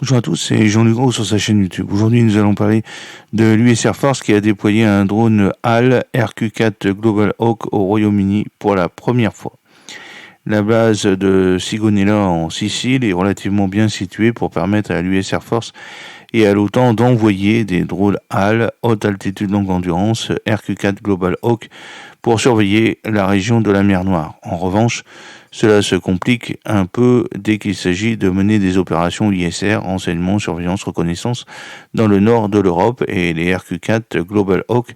Bonjour à tous, c'est Jean-Luc Gros sur sa chaîne YouTube. Aujourd'hui, nous allons parler de l'US Air Force qui a déployé un drone HAL RQ-4 Global Hawk au Royaume-Uni pour la première fois. La base de Sigonella en Sicile est relativement bien située pour permettre à l'US Air Force et à l'OTAN d'envoyer des drones HAL, haute altitude longue endurance, RQ-4 Global Hawk, pour surveiller la région de la mer Noire. En revanche, cela se complique un peu dès qu'il s'agit de mener des opérations ISR, renseignement, surveillance, reconnaissance, dans le nord de l'Europe, et les RQ-4 Global Hawk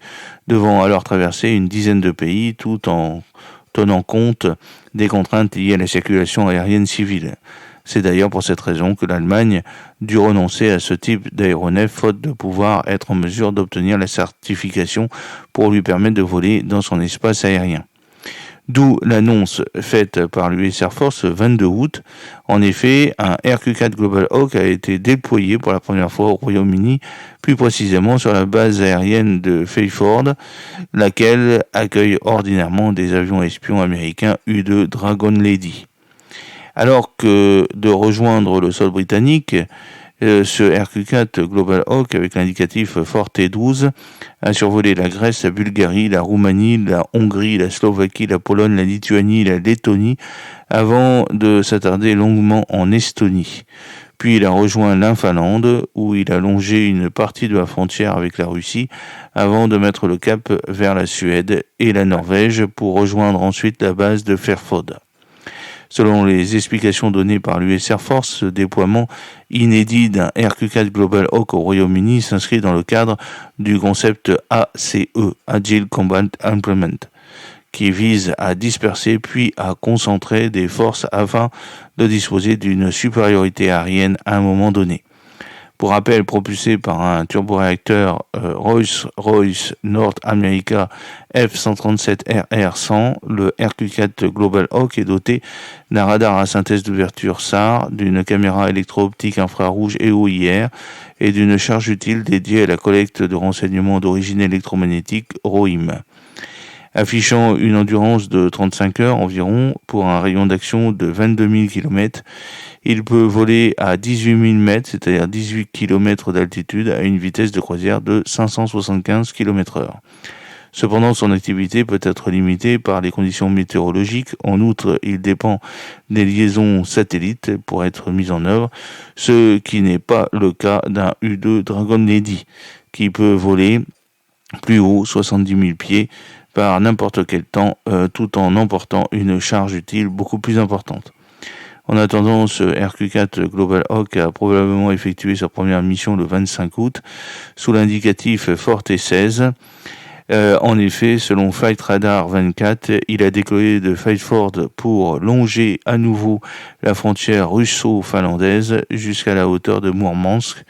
devant alors traverser une dizaine de pays tout en tenant compte des contraintes liées à la circulation aérienne civile. C'est d'ailleurs pour cette raison que l'Allemagne dut renoncer à ce type d'aéronef faute de pouvoir être en mesure d'obtenir la certification pour lui permettre de voler dans son espace aérien. D'où l'annonce faite par l'US Air Force le 22 août. En effet, un RQ-4 Global Hawk a été déployé pour la première fois au Royaume-Uni, plus précisément sur la base aérienne de Fairford, laquelle accueille ordinairement des avions espions américains U-2 Dragon Lady. Alors que de rejoindre le sol britannique, ce RQ-4 Global Hawk avec l'indicatif Forte 12 a survolé la Grèce, la Bulgarie, la Roumanie, la Hongrie, la Slovaquie, la Pologne, la Lituanie, la Lettonie, avant de s'attarder longuement en Estonie. Puis il a rejoint l'Finlande, où il a longé une partie de la frontière avec la Russie, avant de mettre le cap vers la Suède et la Norvège pour rejoindre ensuite la base de Fairford. Selon les explications données par l'US Air Force, ce déploiement inédit d'un RQ-4 Global Hawk au Royaume-Uni s'inscrit dans le cadre du concept ACE, Agile Combat Employment, qui vise à disperser puis à concentrer des forces afin de disposer d'une supériorité aérienne à un moment donné. Pour rappel, propulsé par un turboréacteur Rolls-Royce North America F-137RR-100, le RQ-4 Global Hawk est doté d'un radar à synthèse d'ouverture SAR, d'une caméra électro-optique infrarouge et OIR et d'une charge utile dédiée à la collecte de renseignements d'origine électromagnétique ROIM. Affichant une endurance de 35 heures environ pour un rayon d'action de 22 000 km, il peut voler à 18 000 mètres, c'est-à-dire 18 km d'altitude, à une vitesse de croisière de 575 km/h. Cependant, son activité peut être limitée par les conditions météorologiques. En outre, il dépend des liaisons satellites pour être mis en œuvre, ce qui n'est pas le cas d'un U-2 Dragon Lady, qui peut voler plus haut, 70 000 pieds, par n'importe quel temps, tout en emportant une charge utile beaucoup plus importante. En attendant, ce RQ-4 Global Hawk a probablement effectué sa première mission le 25 août sous l'indicatif Forte 16. En effet, selon Flight Radar 24, il a décollé de Fairford pour longer à nouveau la frontière russo-finlandaise jusqu'à la hauteur de Mourmansk,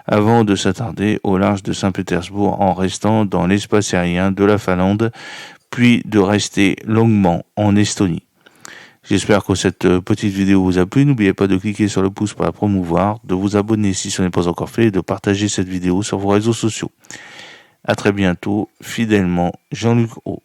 avant de s'attarder au large de Saint-Pétersbourg en restant dans l'espace aérien de la Finlande, puis de rester longuement en Estonie. J'espère que cette petite vidéo vous a plu. N'oubliez pas de cliquer sur le pouce pour la promouvoir, de vous abonner si ce n'est pas encore fait et de partager cette vidéo sur vos réseaux sociaux. À très bientôt, fidèlement, Jean-Luc O.